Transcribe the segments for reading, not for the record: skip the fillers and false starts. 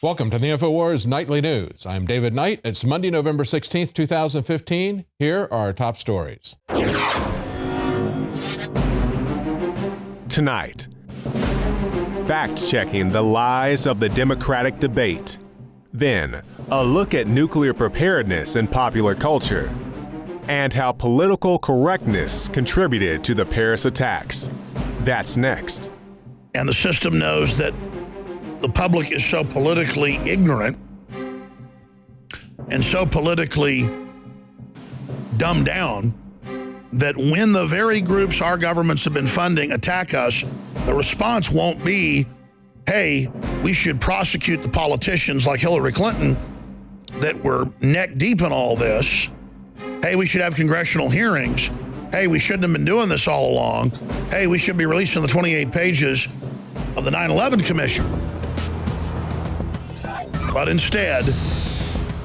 Welcome to the Infowars Nightly News. I'm David Knight. It's Monday, November 16th, 2015. Here are our top stories. Tonight, fact-checking the lies of the Democratic debate. Then, a look at nuclear preparedness in popular culture and how political correctness contributed to the Paris attacks. That's next. And the system knows that the public is so politically ignorant and so politically dumbed down that when the very groups our governments have been funding attack us, the response won't be, hey, we should prosecute the politicians like Hillary Clinton that were neck deep in all this. Hey, we should have congressional hearings. Hey, we shouldn't have been doing this all along. Hey, we should be releasing the 28 pages of the 9/11 Commission. But instead,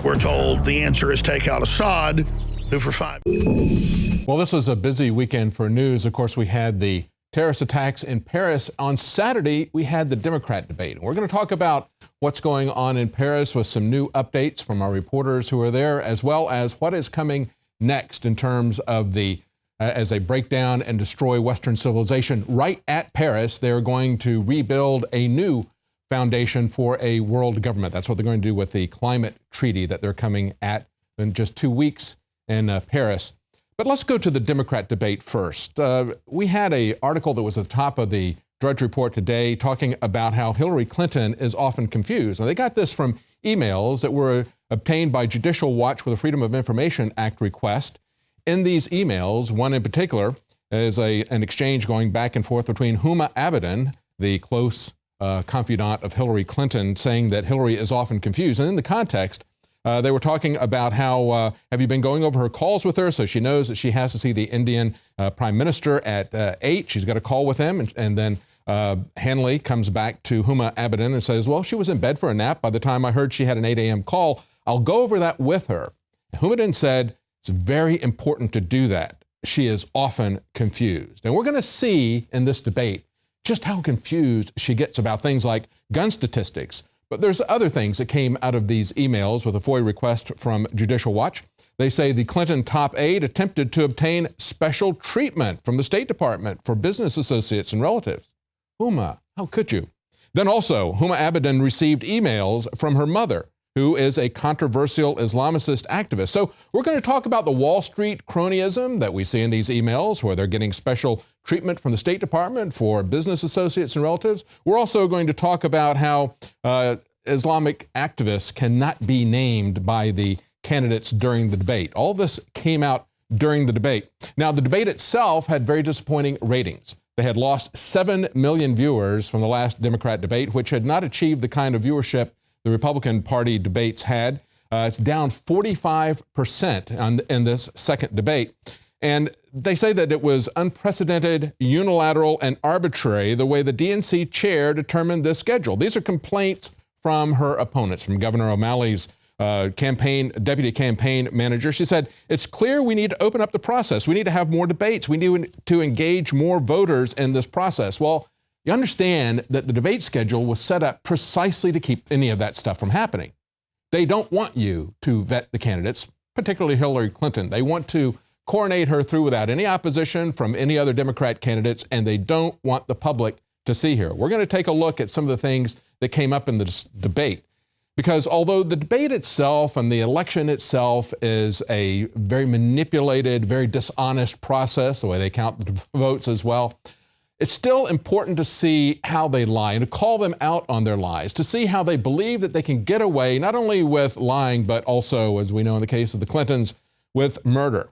we're told the answer is take out Assad, who for five. Well, this was a busy weekend for news. Of course, we had the terrorist attacks in Paris. On Saturday, we had the Democrat debate. We're going to talk about what's going on in Paris with some new updates from our reporters who are there, as well as what is coming next in terms of the as they break down and destroy Western civilization. Right at Paris, they're going to rebuild a new foundation for a world government. That's what they're going to do with the climate treaty that they're coming at in just 2 weeks in Paris. But let's go to the Democrat debate first. We had an article that was at the top of the Drudge Report today talking about how Hillary Clinton is often confused. Now, they got this from emails that were obtained by Judicial Watch with a Freedom of Information Act request. In these emails, one in particular is an exchange going back and forth between Huma Abedin, the close confidant of Hillary Clinton, saying that Hillary is often confused. And in the context, they were talking about how, have you been going over her calls with her? So she knows that she has to see the Indian Prime Minister at 8. She's got a call with him. And then Hanley comes back to Huma Abedin and says, well, she was in bed for a nap by the time I heard she had an 8 a.m. call. I'll go over that with her. Huma Abedin said, it's very important to do that. She is often confused. And we're going to see in this debate just how confused she gets about things like gun statistics. But there's other things that came out of these emails with a FOIA request from Judicial Watch. They say the Clinton top aide attempted to obtain special treatment from the State Department for business associates and relatives. Huma, how could you? Then also, Huma Abedin received emails from her mother, who is a controversial Islamicist activist. So we're going to talk about the Wall Street cronyism that we see in these emails, where they're getting special treatment from the State Department for business associates and relatives. We're also going to talk about how Islamic activists cannot be named by the candidates during the debate. All this came out during the debate. Now, the debate itself had very disappointing ratings. They had lost 7 million viewers from the last Democrat debate, which had not achieved the kind of viewership the Republican Party debates had. It's down 45% in this second debate. And they say that it was unprecedented, unilateral, and arbitrary the way the DNC chair determined this schedule. These are complaints from her opponents, from Governor O'Malley's deputy campaign manager. She said, it's clear we need to open up the process. We need to have more debates. We need to engage more voters in this process. Well, you understand that the debate schedule was set up precisely to keep any of that stuff from happening. They don't want you to vet the candidates, particularly Hillary Clinton. They want to coronate her through without any opposition from any other Democrat candidates, and they don't want the public to see her. We're going to take a look at some of the things that came up in this debate, because although the debate itself and the election itself is a very manipulated, very dishonest process, the way they count the votes as well, it's still important to see how they lie and to call them out on their lies, to see how they believe that they can get away not only with lying, but also, as we know in the case of the Clintons, with murder.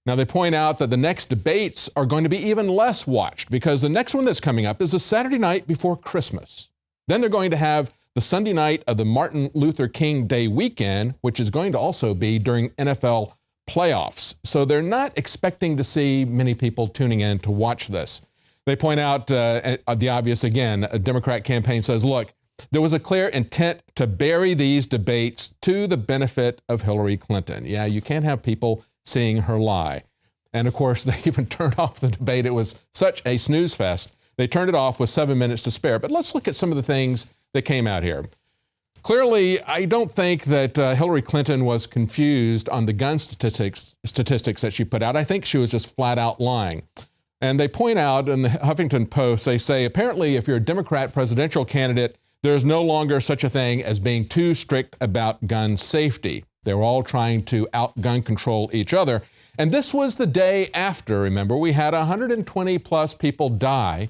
Now, they point out that the next debates are going to be even less watched because the next one that's coming up is the Saturday night before Christmas. Then they're going to have the Sunday night of the Martin Luther King Day weekend, which is going to also be during NFL playoffs. So they're not expecting to see many people tuning in to watch this. They point out the obvious again. A Democrat campaign says, look, there was a clear intent to bury these debates to the benefit of Hillary Clinton. Yeah, you can't have people seeing her lie. And of course, they even turned off the debate. It was such a snooze fest. They turned it off with 7 minutes to spare. But let's look at some of the things that came out here. Clearly, I don't think that Hillary Clinton was confused on the gun statistics that she put out. I think she was just flat out lying. And they point out in the Huffington Post, they say, apparently, if you're a Democrat presidential candidate, there's no longer such a thing as being too strict about gun safety. They were all trying to out-gun control each other. And this was the day after, remember, we had 120 plus people die,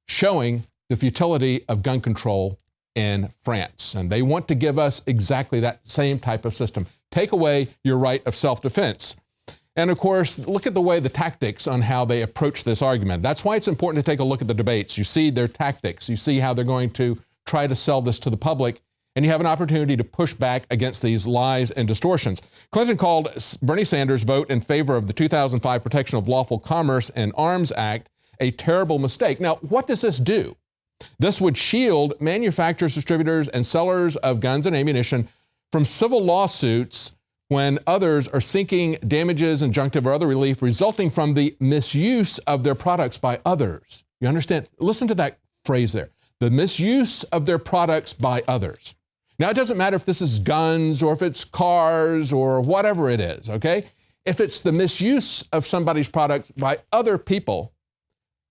showing the futility of gun control in France. And they want to give us exactly that same type of system. Take away your right of self-defense. And of course, look at the way the tactics on how they approach this argument. That's why it's important to take a look at the debates. You see their tactics. You see how they're going to try to sell this to the public. And you have an opportunity to push back against these lies and distortions. Clinton called Bernie Sanders' vote in favor of the 2005 Protection of Lawful Commerce and Arms Act a terrible mistake. Now, what does this do? This would shield manufacturers, distributors, and sellers of guns and ammunition from civil lawsuits when others are seeking damages, injunctive, or other relief resulting from the misuse of their products by others. You understand? Listen to that phrase there. The misuse of their products by others. Now, it doesn't matter if this is guns or if it's cars or whatever it is, okay? If it's the misuse of somebody's products by other people,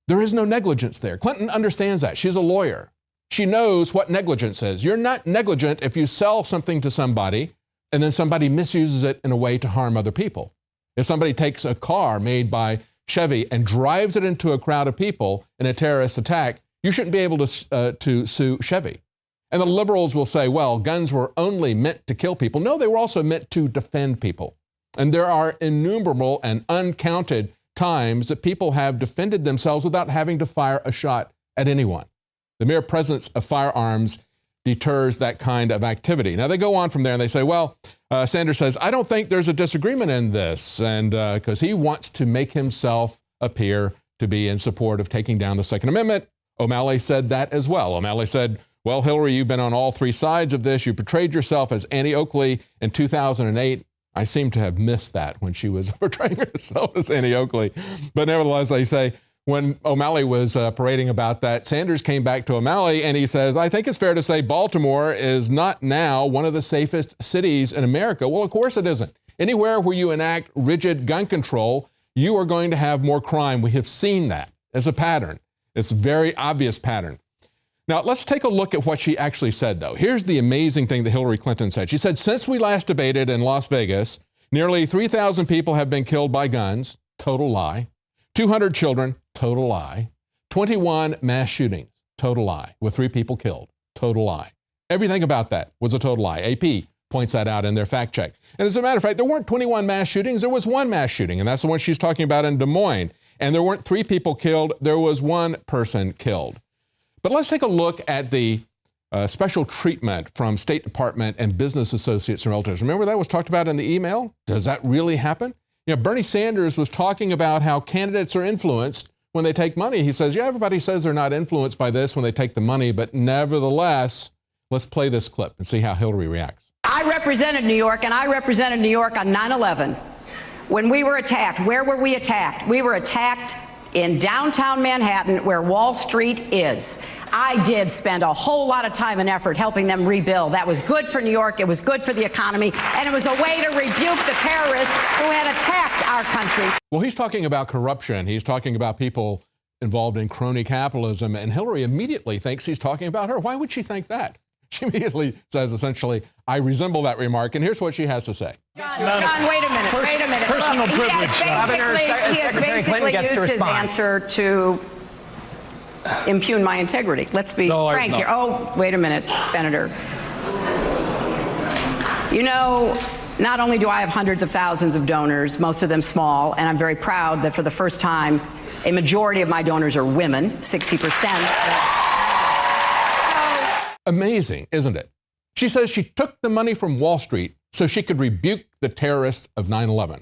there is no negligence there. Clinton understands that. She's a lawyer. She knows what negligence is. You're not negligent if you sell something to somebody and then somebody misuses it in a way to harm other people. If somebody takes a car made by Chevy and drives it into a crowd of people in a terrorist attack, you shouldn't be able to sue Chevy. And the liberals will say, well, guns were only meant to kill people. No, they were also meant to defend people. And there are innumerable and uncounted times that people have defended themselves without having to fire a shot at anyone. The mere presence of firearms deters that kind of activity. Now, they go on from there and they say, well, Sanders says, I don't think there's a disagreement in this, and because he wants to make himself appear to be in support of taking down the Second Amendment. O'Malley said that as well. O'Malley said, well, Hillary, you've been on all three sides of this. You portrayed yourself as Annie Oakley in 2008. I seem to have missed that when she was portraying herself as Annie Oakley. But nevertheless, they say, when O'Malley was parading about that, Sanders came back to O'Malley and he says, I think it's fair to say Baltimore is not now one of the safest cities in America. Well, of course it isn't. Anywhere where you enact rigid gun control, you are going to have more crime. We have seen that as a pattern. It's a very obvious pattern. Now, let's take a look at what she actually said, though. Here's the amazing thing that Hillary Clinton said. She said, since we last debated in Las Vegas, nearly 3,000 people have been killed by guns. Total lie. 200 children. Total lie. 21 mass shootings. Total lie. With 3 people killed. Total lie. Everything about that was a total lie. AP points that out in their fact check. And as a matter of fact, there weren't 21 mass shootings. There was 1 mass shooting, and that's the one she's talking about in Des Moines. And there weren't 3 people killed. There was 1 person killed. But let's take a look at the special treatment from State Department and business associates and relatives. Remember that was talked about in the email? Does that really happen? You know, Bernie Sanders was talking about how candidates are influenced when they take money. He says, yeah, everybody says they're not influenced by this when they take the money, but nevertheless, let's play this clip and see how Hillary reacts. I represented New York, and I represented New York on 9/11. When we were attacked, where were we attacked? We were attacked in downtown Manhattan, where Wall Street is. I did spend a whole lot of time and effort helping them rebuild. That was good for New York, it was good for the economy, and it was a way to rebuke the terrorists who had attacked our country. Well, he's talking about corruption. He's talking about people involved in crony capitalism, and Hillary immediately thinks he's talking about her. Why would she think that? She immediately says, essentially, I resemble that remark, and here's what she has to say. John, wait a minute, wait a minute. Personal privilege. He has basically used his answer to impugn my integrity. Let's be frank here. Oh, wait a minute, Senator. You know, not only do I have hundreds of thousands of donors, most of them small, and I'm very proud that for the first time, a majority of my donors are women, 60%. Amazing, isn't it? She says she took the money from Wall Street so she could rebuke the terrorists of 9/11.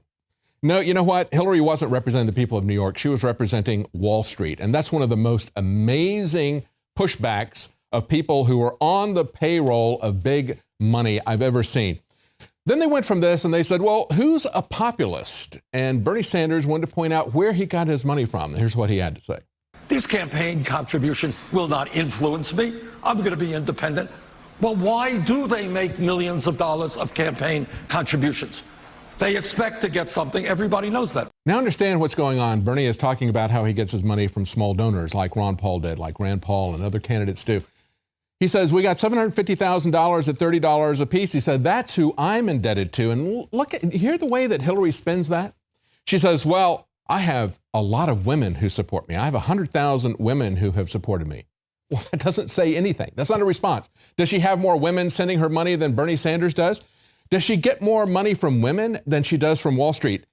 No, you know what? Hillary wasn't representing the people of New York. She was representing Wall Street. And that's one of the most amazing pushbacks of people who are on the payroll of big money I've ever seen. Then they went from this and they said, well, who's a populist? And Bernie Sanders wanted to point out where he got his money from. Here's what he had to say. This campaign contribution will not influence me. I'm going to be independent. Well, why do they make millions of dollars of campaign contributions? They expect to get something. Everybody knows that. Now understand what's going on. Bernie is talking about how he gets his money from small donors like Ron Paul did, like Rand Paul and other candidates do. He says, we got $750,000 at $30 a piece. He said, that's who I'm indebted to. And hear the way that Hillary spins that. She says, well, I have a lot of women who support me. I have 100,000 women who have supported me. Well, that doesn't say anything. That's not a response. Does she have more women sending her money than Bernie Sanders does? Does she get more money from women than she does from Wall Street?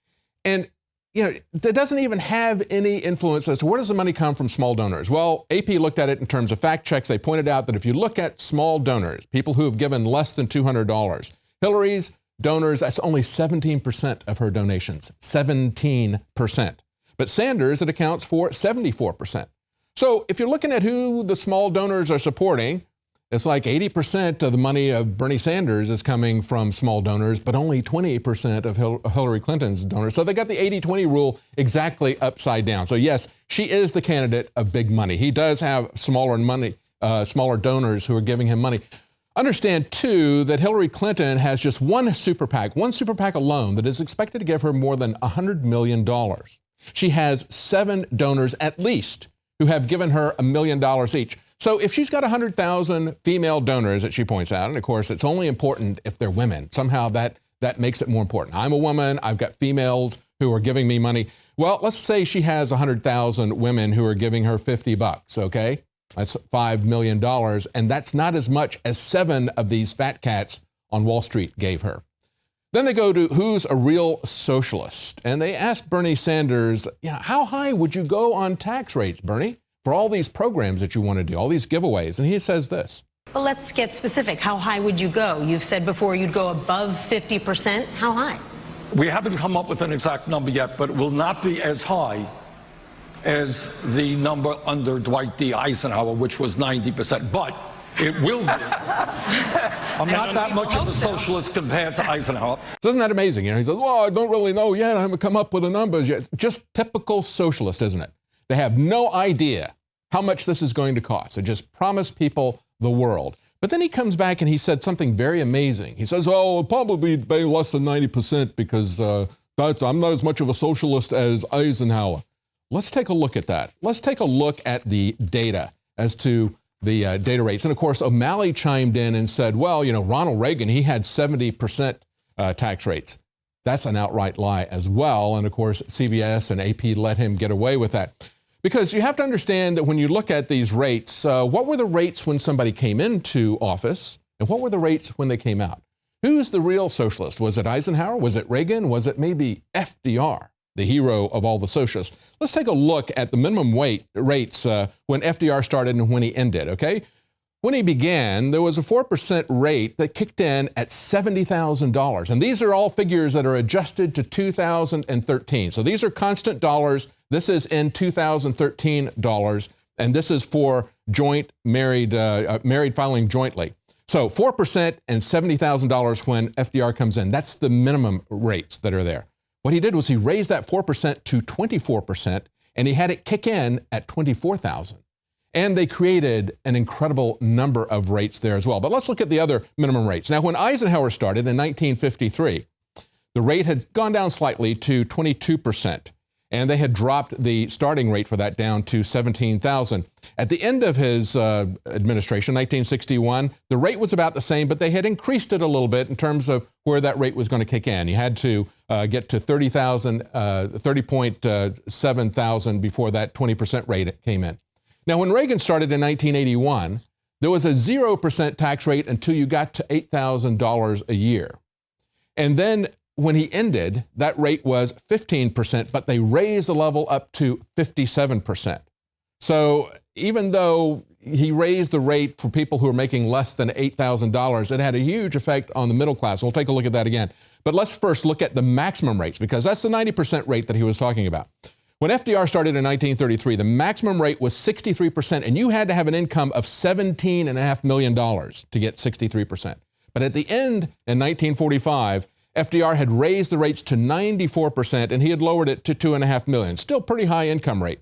And, you know, that doesn't even have any influence as to where does the money come from small donors. Well, AP looked at it in terms of fact checks. They pointed out that if you look at small donors, people who have given less than $200, Hillary's donors, that's only 17% of her donations, 17%. But Sanders, it accounts for 74%. So if you're looking at who the small donors are supporting, it's like 80% of the money of Bernie Sanders is coming from small donors, but only 28% of Hillary Clinton's donors. So they got the 80-20 rule exactly upside down. So yes, she is the candidate of big money. He does have smaller donors who are giving him money. Understand, too, that Hillary Clinton has just one super PAC alone that is expected to give her more than $100 million. She has 7 donors at least who have given her $1 million each. So if she's got 100,000 female donors that she points out, and of course it's only important if they're women, somehow that makes it more important. I'm a woman, I've got females who are giving me money. Well, let's say she has 100,000 women who are giving her $50, okay? That's $5 million, and that's not as much as 7 of these fat cats on Wall Street gave her. Then they go to who's a real socialist, and they asked Bernie Sanders, how high would you go on tax rates, Bernie, for all these programs that you want to do, all these giveaways? And he says this. Well, let's get specific. How high would you go? You've said before you'd go above 50%. How high? We haven't come up with an exact number yet, but it will not be as high as the number under Dwight D. Eisenhower, which was 90%. But it will be. I'm not that much of a socialist compared to Eisenhower. So isn't that amazing? He says, well, I don't really know yet. I haven't come up with the numbers yet. Just typical socialist, isn't it? They have no idea how much this is going to cost. They just promise people the world. But then he comes back and he said something very amazing. He says, oh, it'll probably be less than 90% because I'm not as much of a socialist as Eisenhower. Let's take a look at that. Let's take a look at the data as to the data rates. And of course, O'Malley chimed in and said, well, Ronald Reagan, he had 70% tax rates. That's an outright lie as well. And of course, CBS and AP let him get away with that. Because you have to understand that when you look at these rates, what were the rates when somebody came into office and what were the rates when they came out? Who's the real socialist? Was it Eisenhower? Was it Reagan? Was it maybe FDR, the hero of all the socialists? Let's take a look at the minimum rates when FDR started and when he ended, okay? When he began, there was a 4% rate that kicked in at $70,000. And these are all figures that are adjusted to 2013. So these are constant dollars. This is in 2013 dollars. And this is for married filing jointly. So 4% and $70,000 when FDR comes in. That's the minimum rates that are there. What he did was he raised that 4% to 24%, and he had it kick in at $24,000. And they created an incredible number of rates there as well. But let's look at the other minimum rates. Now, when Eisenhower started in 1953, the rate had gone down slightly to 22%. And they had dropped the starting rate for that down to $17,000. At the end of his administration, 1961, the rate was about the same, but they had increased it a little bit in terms of where that rate was going to kick in. You had to get to 30.7 thousand before that 20% rate came in. Now, when Reagan started in 1981, there was a 0% tax rate until you got to $8,000 a year. And then when he ended, that rate was 15%, but they raised the level up to 57%. So even though he raised the rate for people who are making less than $8,000, it had a huge effect on the middle class. We'll take a look at that again. But let's first look at the maximum rates, because that's the 90% rate that he was talking about. When FDR started in 1933, the maximum rate was 63%, and you had to have an income of $17.5 million to get 63%. But at the end in 1945, FDR had raised the rates to 94%, and he had lowered it to $2.5 million. Still pretty high income rate.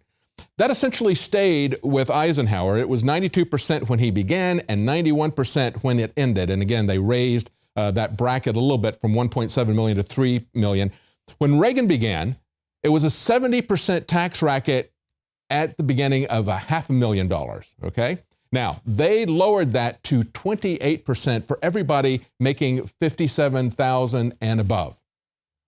That essentially stayed with Eisenhower. It was 92% when he began and 91% when it ended. And again, they raised that bracket a little bit from 1.7 million to 3 million. When Reagan began, it was a 70% tax racket at the beginning of $500,000, okay? Now, they lowered that to 28% for everybody making $57,000 and above.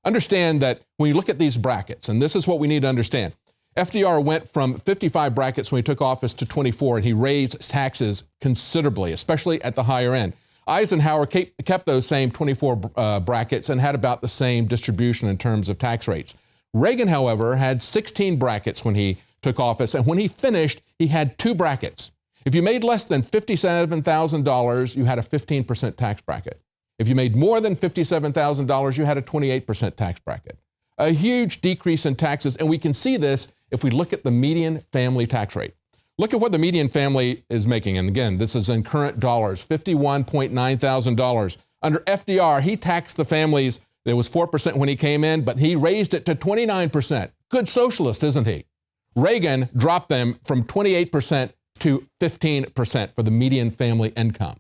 Understand that when you look at these brackets, and this is what we need to understand, FDR went from 55 brackets when he took office to 24, and he raised taxes considerably, especially at the higher end. Eisenhower kept those same 24 brackets and had about the same distribution in terms of tax rates. Reagan, however, had 16 brackets when he took office, and when he finished, he had 2 brackets. If you made less than $57,000, you had a 15% tax bracket. If you made more than $57,000, you had a 28% tax bracket. A huge decrease in taxes, and we can see this if we look at the median family tax rate. Look at what the median family is making, and again, this is in current dollars, $51.9 thousand. Under FDR, he taxed the families, there was 4% when he came in, but he raised it to 29%. Good socialist, isn't he? Reagan dropped them from 28% to 15% for the median family income.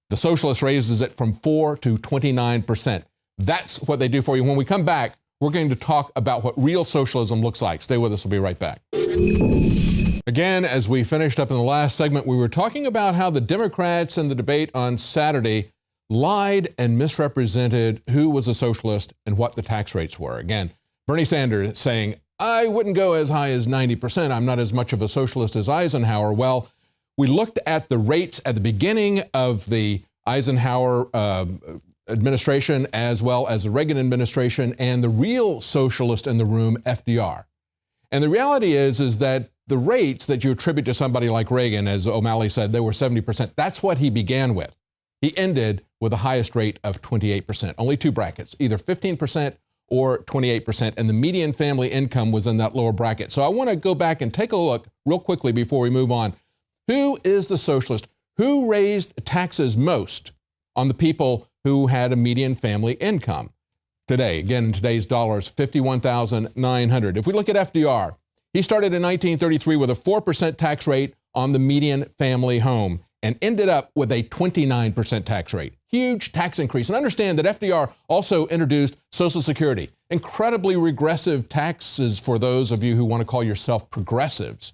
The socialist raises it from 4 to 29%. That's what they do for you. When we come back, we're going to talk about what real socialism looks like. Stay with us. We'll be right back. Again, as we finished up in the last segment, we were talking about how the Democrats in the debate on Saturday lied and misrepresented who was a socialist and what the tax rates were. Again, Bernie Sanders saying, I wouldn't go as high as 90%. I'm not as much of a socialist as Eisenhower. Well, we looked at the rates at the beginning of the Eisenhower administration as well as the Reagan administration and the real socialist in the room, FDR. And the reality is that the rates that you attribute to somebody like Reagan, as O'Malley said, they were 70%. That's what he began with. He ended with the highest rate of 28%, only 2 brackets, either 15% or 28%, and the median family income was in that lower bracket. So I want to go back and take a look real quickly before we move on. Who is the socialist? Who raised taxes most on the people who had a median family income? Today, again, in today's dollars, $51,900. If we look at FDR, he started in 1933 with a 4% tax rate on the median family home and ended up with a 29% tax rate. Huge tax increase. And understand that FDR also introduced Social Security. Incredibly regressive taxes for those of you who want to call yourself progressives.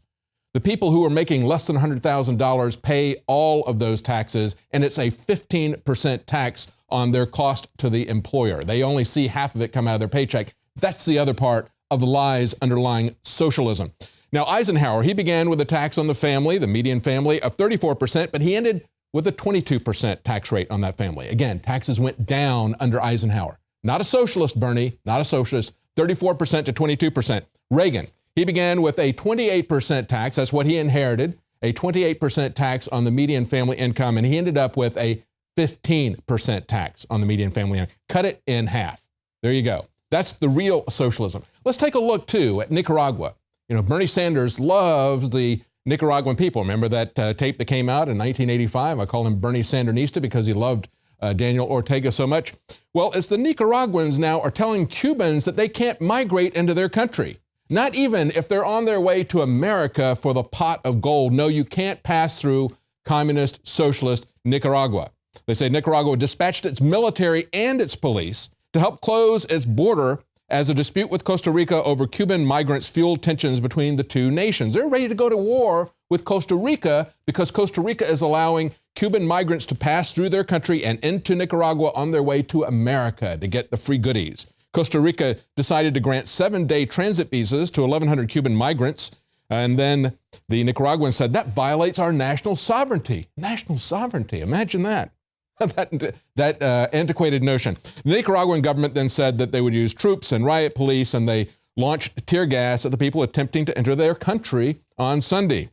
The people who are making less than $100,000 pay all of those taxes, and it's a 15% tax on their cost to the employer. They only see half of it come out of their paycheck. That's the other part of the lies underlying socialism. Now, Eisenhower, he began with a tax on the family, the median family, of 34%, but he ended with a 22% tax rate on that family. Again, taxes went down under Eisenhower. Not a socialist, Bernie, not a socialist, 34% to 22%. Reagan, he began with a 28% tax. That's what he inherited, a 28% tax on the median family income, and he ended up with a 15% tax on the median family income. Cut it in half. There you go. That's the real socialism. Let's take a look, too, at Nicaragua. You know, Bernie Sanders loves the Nicaraguan people. Remember that tape that came out in 1985? I call him Bernie Sandinista because he loved Daniel Ortega so much. Well, it's the Nicaraguans now are telling Cubans that they can't migrate into their country. Not even if they're on their way to America for the pot of gold. No, you can't pass through communist, socialist Nicaragua. They say Nicaragua dispatched its military and its police to help close its border as a dispute with Costa Rica over Cuban migrants fueled tensions between the two nations. They're ready to go to war with Costa Rica because Costa Rica is allowing Cuban migrants to pass through their country and into Nicaragua on their way to America to get the free goodies. Costa Rica decided to grant 7-day transit visas to 1,100 Cuban migrants. And then the Nicaraguans said, that violates our national sovereignty. National sovereignty, imagine that. that antiquated notion. The Nicaraguan government then said that they would use troops and riot police, and they launched tear gas at the people attempting to enter their country on Sunday.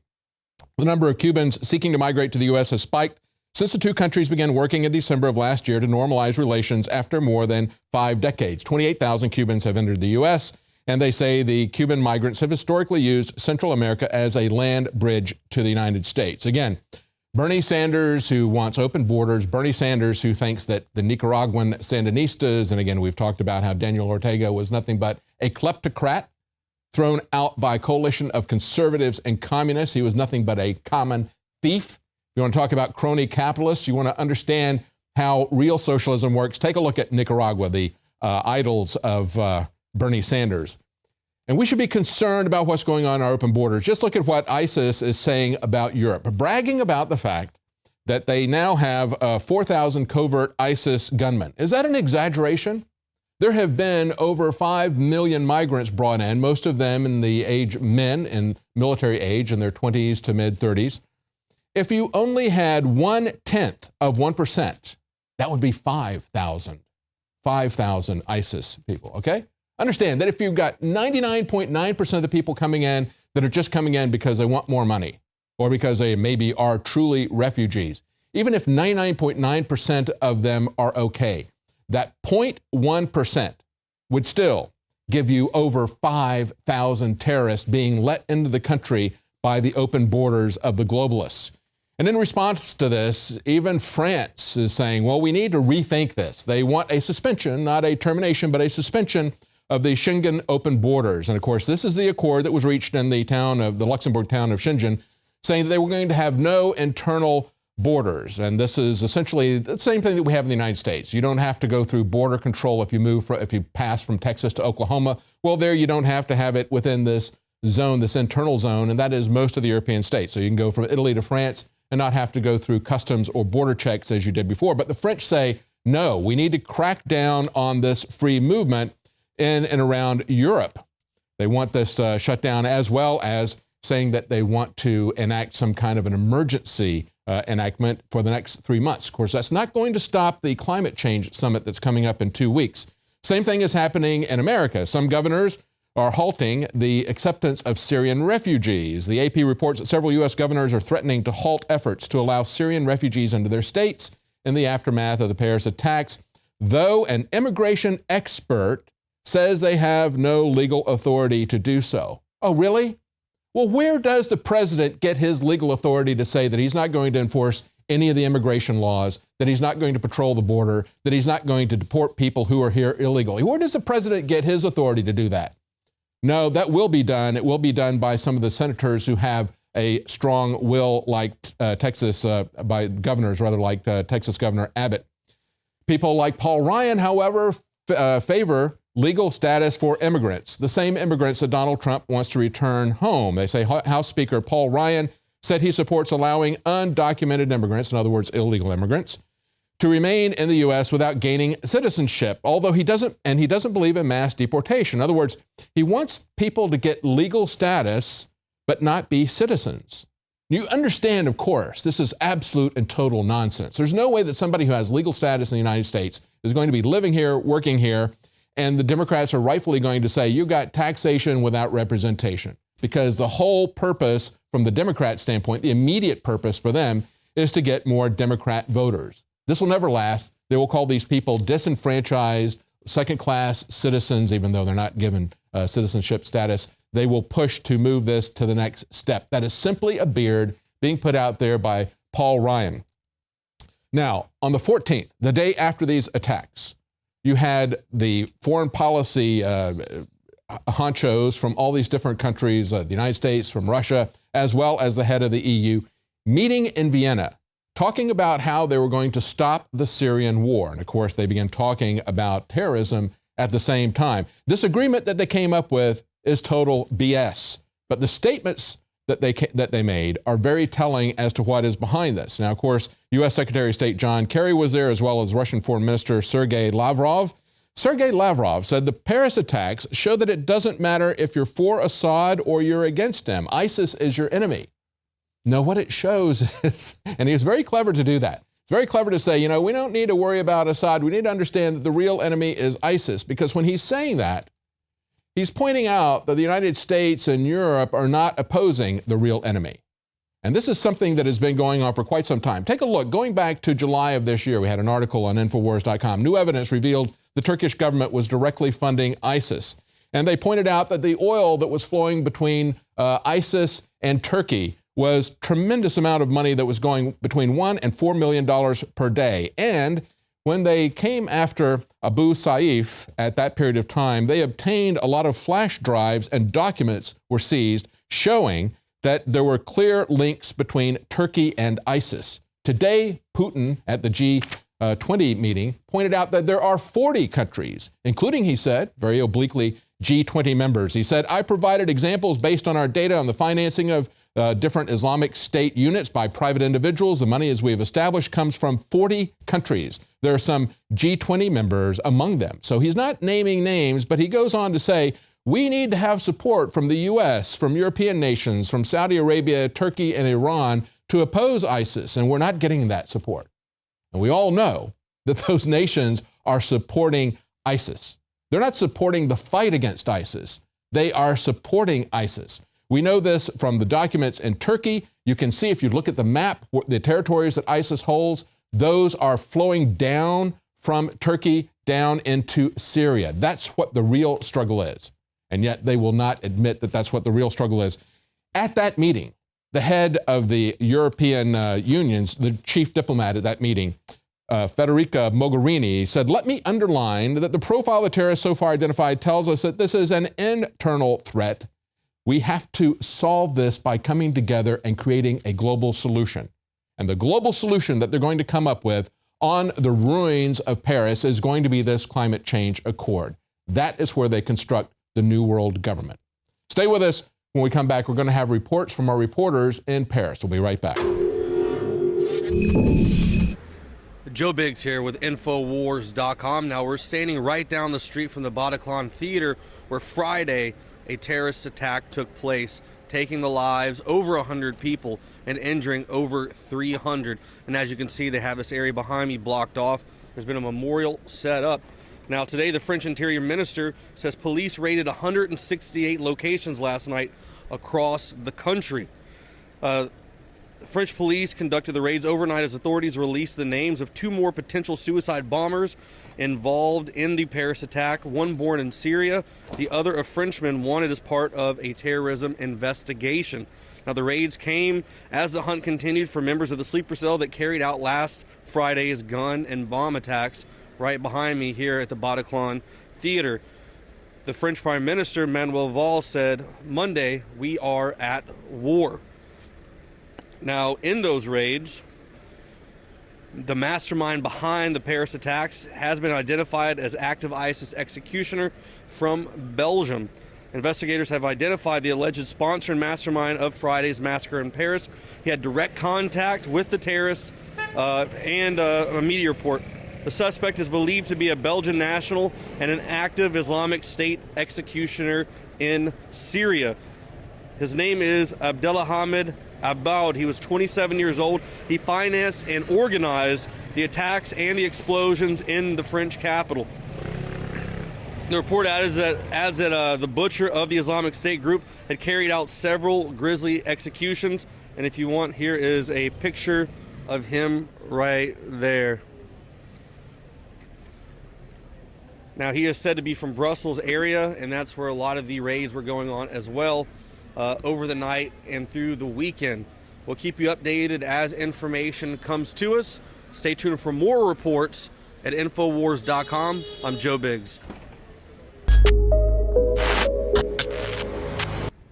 The number of Cubans seeking to migrate to the U.S. has spiked since the two countries began working in December of last year to normalize relations after more than 5 decades. 28,000 Cubans have entered the U.S., and they say the Cuban migrants have historically used Central America as a land bridge to the United States. Again, Bernie Sanders, who wants open borders, Bernie Sanders, who thinks that the Nicaraguan Sandinistas, and again, we've talked about how Daniel Ortega was nothing but a kleptocrat, thrown out by a coalition of conservatives and communists. He was nothing but a common thief. You want to talk about crony capitalists? You want to understand how real socialism works? Take a look at Nicaragua, the idols of Bernie Sanders. And we should be concerned about what's going on in our open borders. Just look at what ISIS is saying about Europe, bragging about the fact that they now have 4,000 covert ISIS gunmen. Is that an exaggeration? There have been over 5 million migrants brought in, most of them in the age, men in military age in their 20s to mid 30s. If you only had 1/10 of 1%, that would be 5,000 ISIS people, okay? Understand that if you've got 99.9% of the people coming in that are just coming in because they want more money or because they maybe are truly refugees, even if 99.9% of them are okay, that 0.1% would still give you over 5,000 terrorists being let into the country by the open borders of the globalists. And in response to this, even France is saying, well, we need to rethink this. They want a suspension, not a termination, but a suspension of the Schengen open borders. And of course, this is the accord that was reached in the Luxembourg town of Shenzhen, saying that they were going to have no internal borders. And this is essentially the same thing that we have in the United States. You don't have to go through border control if you pass from Texas to Oklahoma. Well, there you don't have to have it within this zone, this internal zone, and that is most of the European states. So you can go from Italy to France and not have to go through customs or border checks as you did before. But the French say, no, we need to crack down on this free movement in and around Europe. They want this shut down, as well as saying that they want to enact some kind of an emergency enactment for the next 3 months. Of course, that's not going to stop the climate change summit that's coming up in 2 weeks. Same thing is happening in America. Some governors are halting the acceptance of Syrian refugees. The AP reports that several U.S. governors are threatening to halt efforts to allow Syrian refugees into their states in the aftermath of the Paris attacks, though an immigration expert says they have no legal authority to do so. Oh, really? Well, where does the president get his legal authority to say that he's not going to enforce any of the immigration laws, that he's not going to patrol the border, that he's not going to deport people who are here illegally? Where does the president get his authority to do that? No, that will be done. It will be done by some of the senators who have a strong will, like by governors, rather, like Texas Governor Abbott. People like Paul Ryan, however, favor legal status for immigrants, the same immigrants that Donald Trump wants to return home. They say House Speaker Paul Ryan said he supports allowing undocumented immigrants, in other words, illegal immigrants, to remain in the U.S. without gaining citizenship, although he doesn't believe in mass deportation. In other words, he wants people to get legal status but not be citizens. You understand, of course, this is absolute and total nonsense. There's no way that somebody who has legal status in the United States is going to be living here, working here, and the Democrats are rightfully going to say, you got taxation without representation. Because the whole purpose, from the Democrat standpoint, the immediate purpose for them is to get more Democrat voters. This will never last. They will call these people disenfranchised, second-class citizens, even though they're not given citizenship status. They will push to move this to the next step. That is simply a beard being put out there by Paul Ryan. Now, on the 14th, the day after these attacks, you had the foreign policy honchos from all these different countries, the United States, from Russia, as well as the head of the EU, meeting in Vienna, talking about how they were going to stop the Syrian war. And of course, they began talking about terrorism at the same time. This agreement that they came up with is total BS. But the statements that they made are very telling as to what is behind this. Now, of course, U.S. Secretary of State John Kerry was there, as well as Russian Foreign Minister Sergei Lavrov. Sergei Lavrov said the Paris attacks show that it doesn't matter if you're for Assad or you're against him. ISIS is your enemy. No, what it shows is, and he was very clever to do that. It's very clever to say, we don't need to worry about Assad. We need to understand that the real enemy is ISIS, because when he's saying that, he's pointing out that the United States and Europe are not opposing the real enemy. And this is something that has been going on for quite some time. Take a look. Going back to July of this year, we had an article on Infowars.com. New evidence revealed the Turkish government was directly funding ISIS. And they pointed out that the oil that was flowing between ISIS and Turkey was tremendous amount of money that was going between $1 and $4 million per day. And when they came after Abu Saif at that period of time, they obtained a lot of flash drives and documents were seized showing that there were clear links between Turkey and ISIS. Today, Putin at the G20 meeting pointed out that there are 40 countries, including, he said, very obliquely, G20 members. He said, I provided examples based on our data on the financing of different Islamic State units by private individuals. The money, as we have established, comes from 40 countries. There are some G20 members among them. So he's not naming names, but he goes on to say, we need to have support from the U.S., from European nations, from Saudi Arabia, Turkey, and Iran to oppose ISIS, and we're not getting that support. And we all know that those nations are supporting ISIS. They're not supporting the fight against ISIS. They are supporting ISIS. We know this from the documents in Turkey. You can see if you look at the map, the territories that ISIS holds, those are flowing down from Turkey down into Syria. That's what the real struggle is. And yet they will not admit that that's what the real struggle is. At that meeting, the head of the European unions, the chief diplomat at that meeting, Federica Mogherini, said, let me underline that the profile of the terrorists so far identified tells us that this is an internal threat. We have to solve this by coming together and creating a global solution. And the global solution that they're going to come up with on the ruins of Paris is going to be this climate change accord. That is where they construct the new world government. Stay with us. When we come back, we're going to have reports from our reporters in Paris. We'll be right back. Joe Biggs here with Infowars.com. Now we're standing right down the street from the Bataclan Theater where Friday a terrorist attack took place, taking the lives over 100 people and injuring over 300. And as you can see, they have this area behind me blocked off. There's been a memorial set up. Now today, the French Interior Minister says police raided 168 locations last night across the country. French police conducted the raids overnight as authorities released the names of 2 more potential suicide bombers involved in the Paris attack, one born in Syria, the other a Frenchman wanted as part of a terrorism investigation. Now the raids came as the hunt continued for members of the sleeper cell that carried out last Friday's gun and bomb attacks right behind me here at the Bataclan Theater. The French Prime Minister, Manuel Valls, said, Monday, we are at war. Now, in those raids, the mastermind behind the Paris attacks has been identified as active ISIS executioner from Belgium. Investigators have identified the alleged sponsor and mastermind of Friday's massacre in Paris. He had direct contact with the terrorists and a media report. The suspect is believed to be a Belgian national and an active Islamic State executioner in Syria. His name is Abdelhamid Aboud. He was 27 years old. He financed and organized the attacks and the explosions in the French capital. The report adds that the butcher of the Islamic State group had carried out several grisly executions. And if you want, here is a picture of him right there. Now, he is said to be from Brussels area, and that's where a lot of the raids were going on as well over the night and through the weekend. We'll keep you updated as information comes to us. Stay tuned for more reports at Infowars.com. I'm Joe Biggs.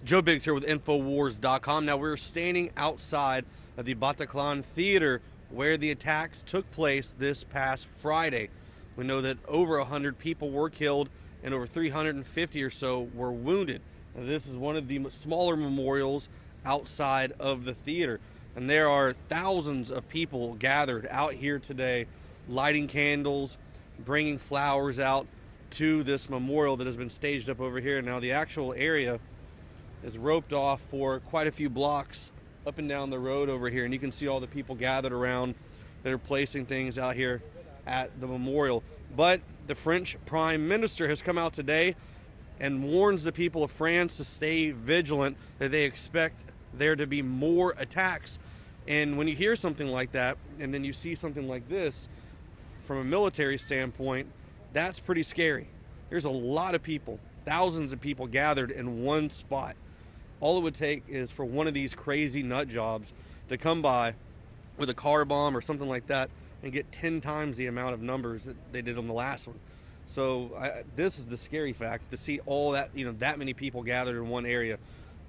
Joe Biggs here with Infowars.com. Now, we're standing outside of the Bataclan Theater where the attacks took place this past Friday. We know that over 100 people were killed and over 350 or so were wounded. Now, this is one of the smaller memorials outside of the theater. And there are thousands of people gathered out here today, lighting candles, bringing flowers out to this memorial that has been staged up over here. Now, the actual area is roped off for quite a few blocks up and down the road over here. And you can see all the people gathered around that are placing things out here at the memorial. But the French Prime Minister has come out today and warns the people of France to stay vigilant, that they expect there to be more attacks. And when you hear something like that, and then you see something like this, from a military standpoint, that's pretty scary. There's a lot of people, thousands of people gathered in one spot. All it would take is for one of these crazy nut jobs to come by with a car bomb or something like that and get 10 times the amount of numbers that they did on the last one. So this is the scary fact, to see all that, that many people gathered in one area.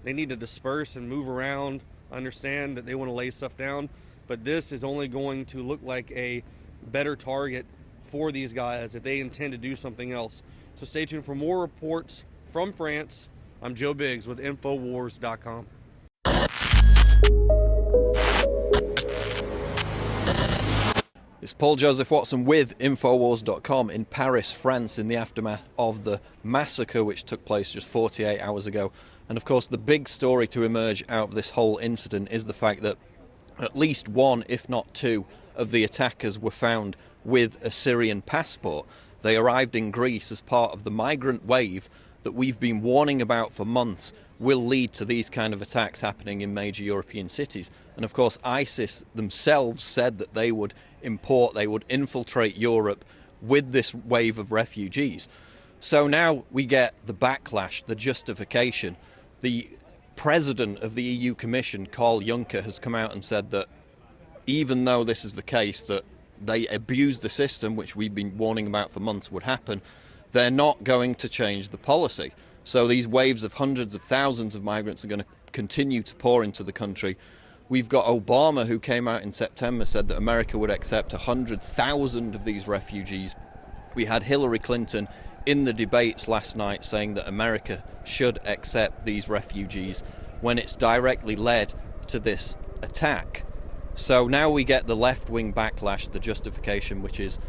They need to disperse and move around, understand that they want to lay stuff down, but this is only going to look like a better target for these guys if they intend to do something else. So stay tuned for more reports from France. I'm Joe Biggs with Infowars.com. It's Paul Joseph Watson with Infowars.com in Paris, France, in the aftermath of the massacre which took place just 48 hours ago. And of course, the big story to emerge out of this whole incident is the fact that at least one, if not two, of the attackers were found with a Syrian passport. They arrived in Greece as part of the migrant wave that we've been warning about for months will lead to these kind of attacks happening in major European cities. And of course, ISIS themselves said that they would infiltrate Europe with this wave of refugees. So now we get the backlash, the justification. The president of the EU Commission, Carl Juncker, has come out and said that even though this is the case, that they abuse the system, which we've been warning about for months would happen, they're not going to change the policy. So these waves of hundreds of thousands of migrants are going to continue to pour into the country. We've got Obama, who came out in September, said that America would accept 100,000 of these refugees. We had Hillary Clinton in the debates last night saying that America should accept these refugees when it's directly led to this attack. So now we get the left-wing backlash, the justification, which is,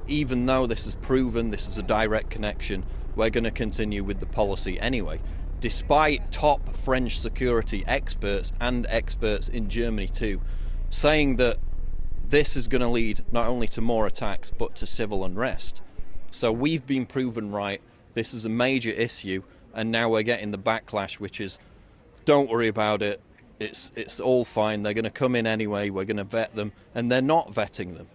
even though this is proven, this is a direct connection, we're going to continue with the policy anyway, despite top French security experts and experts in Germany too, saying that this is going to lead not only to more attacks, but to civil unrest. So we've been proven right, this is a major issue, and now we're getting the backlash, which is, don't worry about it, it's all fine, they're going to come in anyway, we're going to vet them, and they're not vetting them.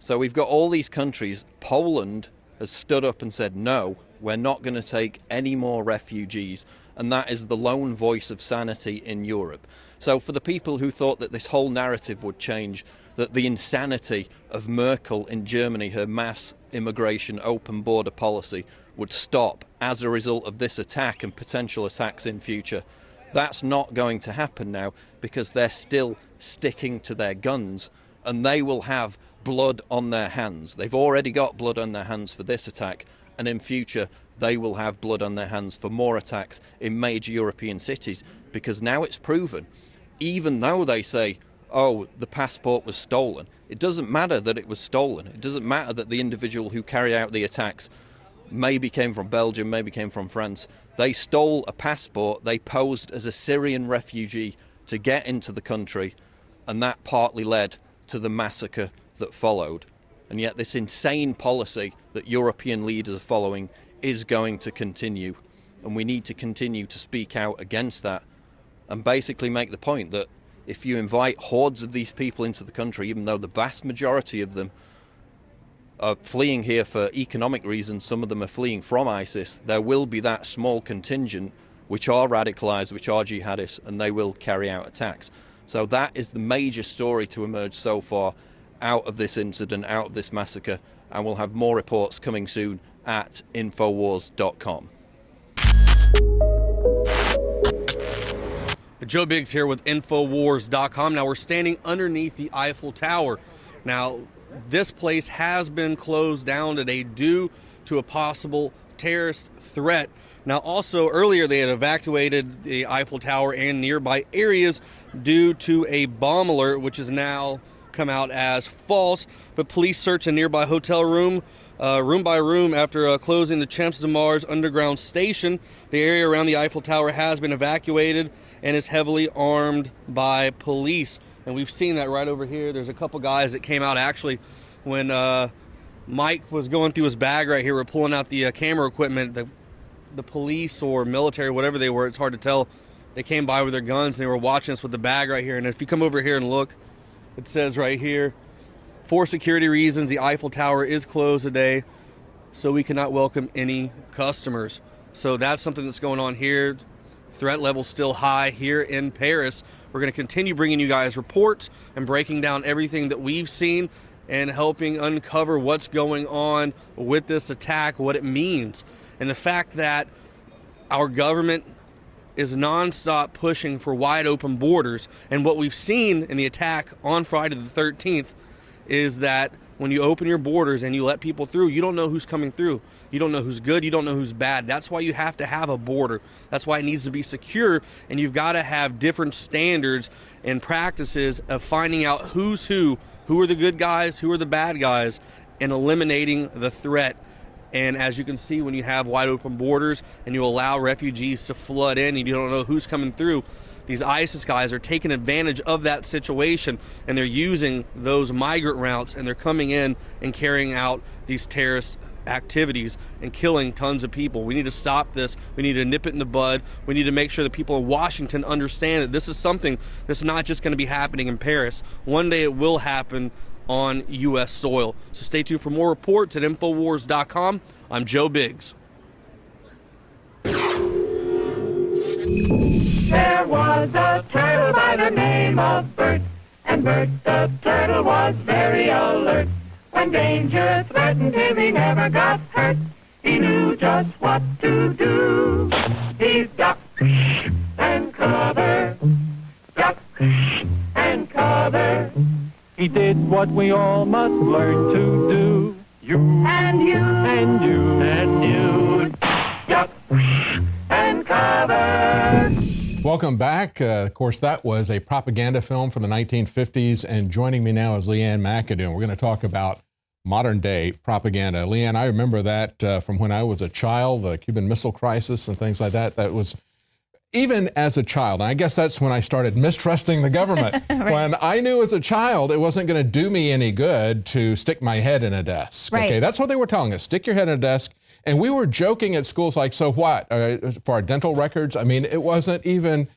So we've got all these countries. Poland has stood up and said, no, we're not going to take any more refugees. And that is the lone voice of sanity in Europe. So for the people who thought that this whole narrative would change, that the insanity of Merkel in Germany, her mass immigration, open border policy, would stop as a result of this attack and potential attacks in future, that's not going to happen now, because they're still sticking to their guns, and they will have blood on their hands. They've already got blood on their hands for this attack, and in future they will have blood on their hands for more attacks in major European cities, because now it's proven, even though they say, oh, the passport was stolen, it doesn't matter that it was stolen. It doesn't matter that the individual who carried out the attacks maybe came from Belgium, maybe came from France. They stole a passport, they posed as a Syrian refugee to get into the country, and that partly led to the massacre that followed. And yet this insane policy that European leaders are following is going to continue, and we need to continue to speak out against that and basically make the point that if you invite hordes of these people into the country, even though the vast majority of them are fleeing here for economic reasons, some of them are fleeing from ISIS, there will be that small contingent which are radicalized, which are jihadists, and they will carry out attacks. So that is the major story to emerge so far out of this incident, out of this massacre, and we'll have more reports coming soon at Infowars.com. Joe Biggs here with Infowars.com. Now we're standing underneath the Eiffel Tower. Now this place has been closed down today due to a possible terrorist threat. Now also earlier they had evacuated the Eiffel Tower and nearby areas due to a bomb alert, which has now come out as false. But police searched a nearby hotel room by room after closing the Champs de Mars underground station. The area around the Eiffel Tower has been evacuated and is heavily armed by police. And we've seen that right over here. There's a couple guys that came out actually when Mike was going through his bag right here. We're pulling out the camera equipment. The police or military, whatever they were, it's hard to tell. They came by with their guns and they were watching us with the bag right here. And if you come over here and look, it says right here, for security reasons, the Eiffel Tower is closed today, so we cannot welcome any customers. So that's something that's going on here. Threat level still high here in Paris. We're going to continue bringing you guys reports and breaking down everything that we've seen and helping uncover what's going on with this attack, what it means, and the fact that our government is nonstop pushing for wide open borders. And what we've seen in the attack on Friday the 13th is that when you open your borders and you let people through, you don't know who's coming through. You don't know who's good. You don't know who's bad. That's why you have to have a border. That's why it needs to be secure. And you've got to have different standards and practices of finding out who's who are the good guys, who are the bad guys, and eliminating the threat. And as you can see, when you have wide open borders and you allow refugees to flood in and you don't know who's coming through, these ISIS guys are taking advantage of that situation, and they're using those migrant routes, and they're coming in and carrying out these terrorist activities and killing tons of people. We need to stop this. We need to nip it in the bud. We need to make sure that people in Washington understand that this is something that's not just going to be happening in Paris. One day it will happen on U.S. soil. So stay tuned for more reports at Infowars.com. I'm Joe Biggs. There was a turtle by the name of Bert, and Bert the turtle was very alert. When danger threatened him, he never got hurt. He knew just what to do. He ducked and covered, ducked and covered. He did what we all must learn to do. You and you and you and you, duck and cover. Welcome back. Of course, that was a propaganda film from the 1950s, and joining me now is Leanne McAdoo. We're going to talk about modern day propaganda. Leanne, I remember that from when I was a child, the Cuban Missile Crisis and things like that. That was, even as a child, and I guess that's when I started mistrusting the government. Right. When I knew as a child it wasn't going to do me any good to stick my head in a desk. Right. Okay, that's what they were telling us, stick your head in a desk. And we were joking at schools like, so what? For our dental records? I mean, it wasn't even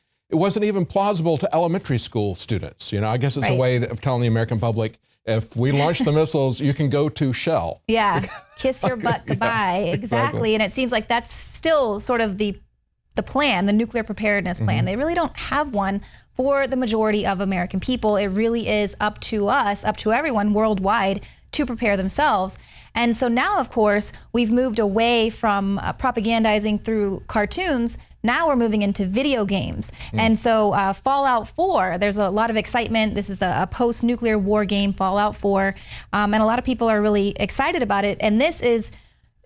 plausible to elementary school students. You know, I guess it's a way of telling the American public, if we launch the missiles, you can go to Shell. Yeah, kiss your butt goodbye. Yeah, exactly. And it seems like that's still sort of the plan, the nuclear preparedness plan. They really don't have one for the majority of American people. It really is up to us, up to everyone worldwide to prepare themselves. And so now, of course, we've moved away from propagandizing through cartoons. Now we're moving into video games. And so Fallout 4, there's a lot of excitement. This is a post-nuclear war game, Fallout 4. And a lot of people are really excited about it. And this is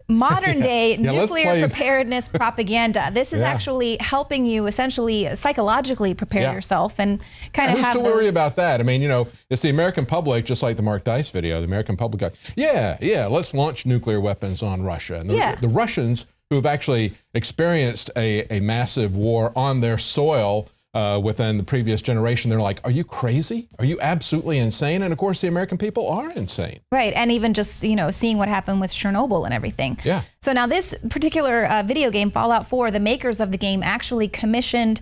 modern day nuclear preparedness propaganda. This is actually helping you essentially psychologically prepare yourself and kind of have Who's to worry about that? I mean, you know, it's the American public, just like the Mark Dice video, the American public, let's launch nuclear weapons on Russia. And the Russians, who have actually experienced a massive war on their soil within the previous generation, they're like, are you crazy? Are you absolutely insane? And of course, the American people are insane. Right, and even just, you know, seeing what happened with Chernobyl and everything. Yeah. So now this particular video game, Fallout 4, the makers of the game actually commissioned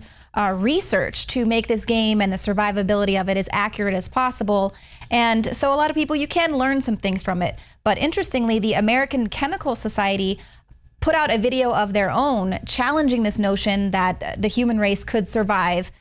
research to make this game and the survivability of it as accurate as possible. And so a lot of people, you can learn some things from it. But interestingly, the American Chemical Society put out a video of their own challenging this notion that the human race could survive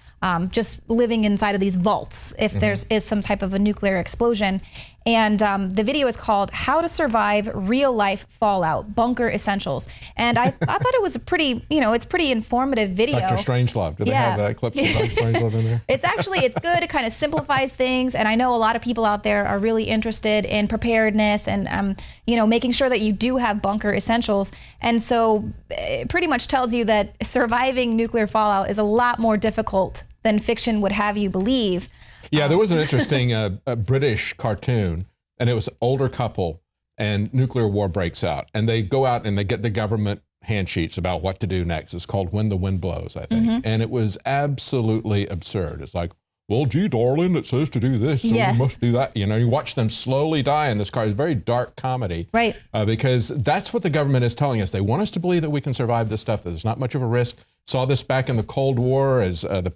just living inside of these vaults if there is some type of a nuclear explosion. And the video is called How to Survive Real Life Fallout, Bunker Essentials. And I thought it was a pretty, it's pretty informative video. Dr. Strangelove, do they have clips of Dr. Strangelove in there? It's good. It kind of simplifies things. And I know a lot of people out there are really interested in preparedness and, making sure that you do have bunker essentials. And so it pretty much tells you that surviving nuclear fallout is a lot more difficult than fiction would have you believe. Yeah, there was an interesting British cartoon, and it was an older couple, and nuclear war breaks out. And they go out and they get the government handsheets about what to do next. It's called When the Wind Blows, I think. And it was absolutely absurd. It's like, well, gee, darling, it says to do this, so we must do that. You know, you watch them slowly die in this car. It's a very dark comedy. Right. Because that's what the government is telling us. They want us to believe that we can survive this stuff, that there's not much of a risk. Saw this back in the Cold War as the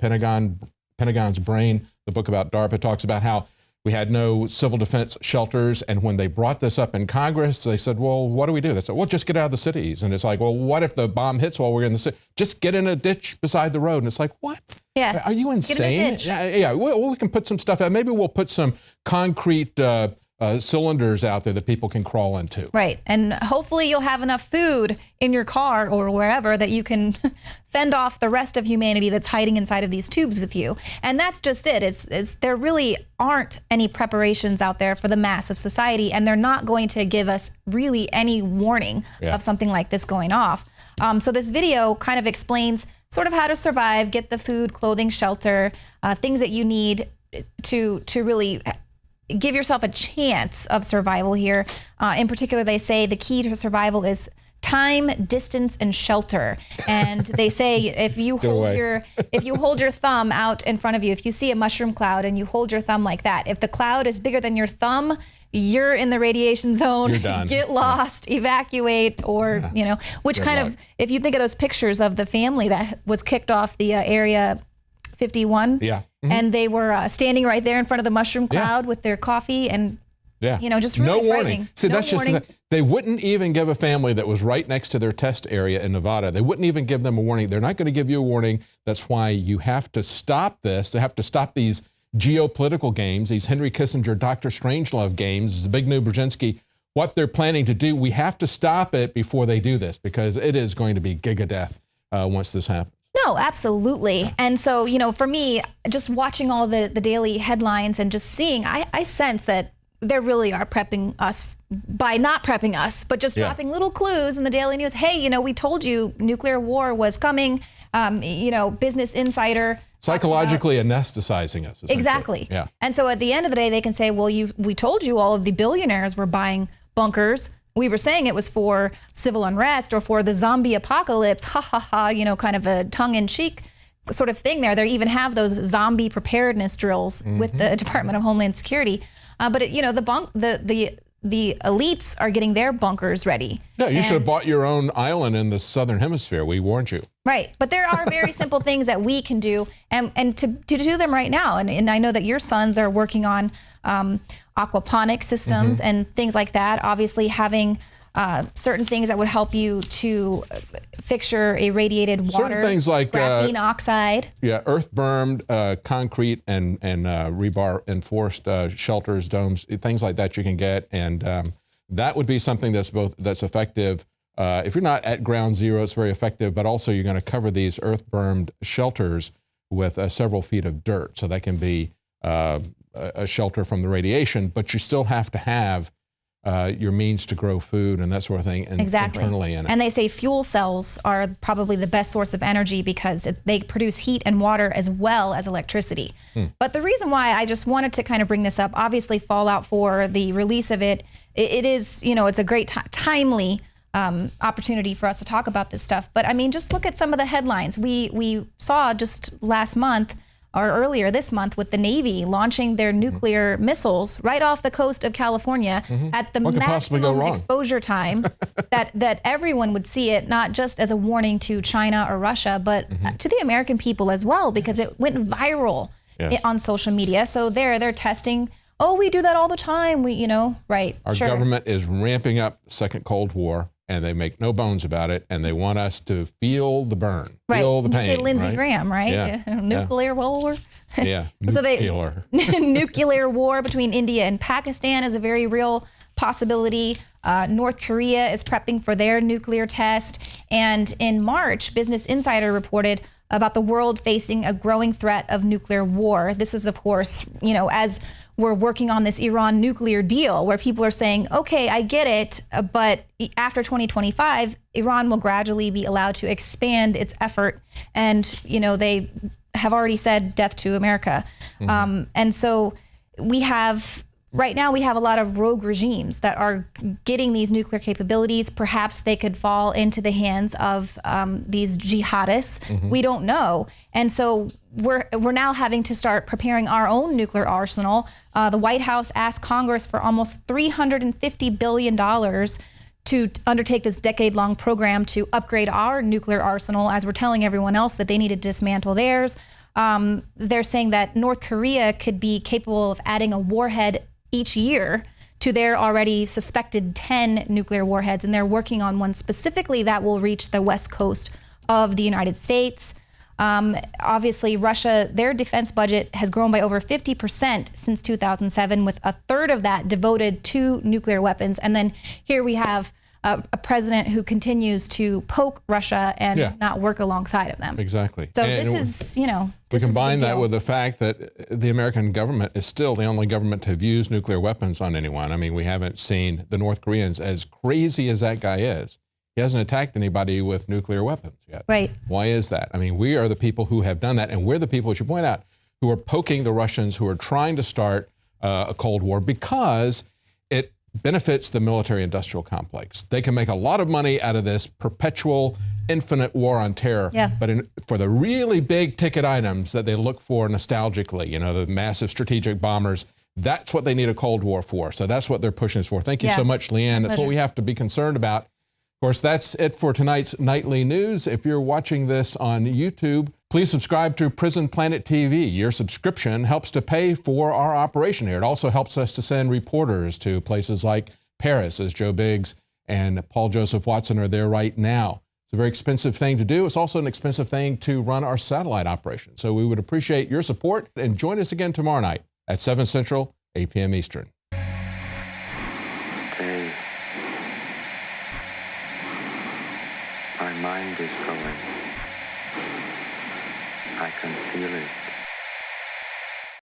Pentagon's Brain, the book about DARPA, talks about how we had no civil defense shelters. And when they brought this up in Congress, they said, well, what do we do? They said, well, just get out of the cities. And it's like, well, what if the bomb hits while we're in the city? Just get in a ditch beside the road. And it's like, what? Yeah. Are you insane? Get in a ditch. Yeah. Well, we can put some stuff out. Maybe we'll put some concrete cylinders out there that people can crawl into. Right. And hopefully you'll have enough food in your car or wherever that you can fend off the rest of humanity that's hiding inside of these tubes with you. And that's just it. There really aren't any preparations out there for the mass of society, and they're not going to give us really any warning of something like this going off. So this video kind of explains sort of how to survive, get the food, clothing, shelter, things that you need to really give yourself a chance of survival here. In particular, they say the key to survival is time, distance, and shelter. And they say if you hold your thumb out in front of you, if you see a mushroom cloud and you hold your thumb like that, if the cloud is bigger than your thumb, you're in the radiation zone. You're done. Get lost, evacuate, or which Good kind luck. of, if you think of those pictures of the family that was kicked off the Area 51, and they were standing right there in front of the mushroom cloud with their coffee and just really no warning. frightening. See, No that's warning. just they wouldn't even give a family that was right next to their test area in Nevada. They wouldn't even give them a warning. They're not going to give you a warning. That's why you have to stop this. They have to stop these geopolitical games, these Henry Kissinger, Dr. Strangelove games, Zbigniew Brzezinski. What they're planning to do, we have to stop it before they do this, because it is going to be giga-death once this happens. No, absolutely. And so, for me, just watching all the daily headlines and just seeing, I sense that they really are prepping us by not prepping us, but just dropping little clues in the daily news. Hey, we told you nuclear war was coming. Business Insider. Psychologically anesthetizing us. Exactly. Yeah. And so at the end of the day, they can say, well, we told you all of the billionaires were buying bunkers. We were saying it was for civil unrest or for the zombie apocalypse. Ha ha ha, kind of a tongue-in-cheek sort of thing there. They even have those zombie preparedness drills with the Department of Homeland Security. But the elites are getting their bunkers ready. Yeah, you should have bought your own island in the southern hemisphere. We warned you. Right. But there are very simple things that we can do and to do them right now. And I know that your sons are working on aquaponic systems and things like that. Obviously, having certain things that would help you to fix your irradiated water. Certain things like graphene oxide. Yeah, earth-bermed concrete and rebar enforced shelters, domes, things like that you can get, and that would be something that's effective. If you're not at ground zero, it's very effective, but also you're going to cover these earth-bermed shelters with several feet of dirt, so that can be a shelter from the radiation, but you still have to have your means to grow food and that sort of thing internally in it. And they say fuel cells are probably the best source of energy because they produce heat and water as well as electricity. But the reason why I just wanted to kind of bring this up, obviously fallout for the release of it is, it's a great timely opportunity for us to talk about this stuff. But I mean, just look at some of the headlines. We saw just last month or earlier this month with the Navy launching their nuclear missiles right off the coast of California at the maximum exposure time that everyone would see it, not just as a warning to China or Russia, but to the American people as well, because it went viral on social media. So they're testing. Oh, we do that all the time. Right. Our government is ramping up the second Cold War, and they make no bones about it, and they want us to feel the burn, feel the pain. You say Lindsey Graham, right? Yeah. Nuclear war. Yeah. Nuclear war between India and Pakistan is a very real possibility. North Korea is prepping for their nuclear test. And in March, Business Insider reported about the world facing a growing threat of nuclear war. This is, of course, as we're working on this Iran nuclear deal where people are saying, okay, I get it, but after 2025, Iran will gradually be allowed to expand its effort. And, they have already said death to America. And so right now we have a lot of rogue regimes that are getting these nuclear capabilities. Perhaps they could fall into the hands of these jihadists. We don't know. And so we're now having to start preparing our own nuclear arsenal. The White House asked Congress for almost $350 billion to undertake this decade-long program to upgrade our nuclear arsenal, as we're telling everyone else that they need to dismantle theirs. They're saying that North Korea could be capable of adding a warhead each year to their already suspected 10 nuclear warheads, and they're working on one specifically that will reach the west coast of the United States. Obviously, Russia, their defense budget has grown by over 50% since 2007, with a third of that devoted to nuclear weapons. And then here we have a president who continues to poke Russia and not work alongside of them. Exactly. So this is, you know, we combine that with the fact that the American government is still the only government to have used nuclear weapons on anyone. I mean, we haven't seen the North Koreans, as crazy as that guy is, he hasn't attacked anybody with nuclear weapons yet. Right. Why is that? I mean, we are the people who have done that, and we're the people, as you point out, who are poking the Russians, who are trying to start a Cold War because it benefits the military-industrial complex. They can make a lot of money out of this perpetual, infinite war on terror. Yeah. But for the really big ticket items that they look for nostalgically, you know, the massive strategic bombers, that's what they need a Cold War for. So that's what they're pushing us for. Thank you so much, Leanne. That's what we have to be concerned about. Of course, that's it for tonight's Nightly News. If you're watching this on YouTube, please subscribe to Prison Planet TV. Your subscription helps to pay for our operation here. It also helps us to send reporters to places like Paris, as Joe Biggs and Paul Joseph Watson are there right now. It's a very expensive thing to do. It's also an expensive thing to run our satellite operation. So we would appreciate your support, and join us again tomorrow night at 7 Central, 8 p.m. Eastern. My mind is going. I can feel it.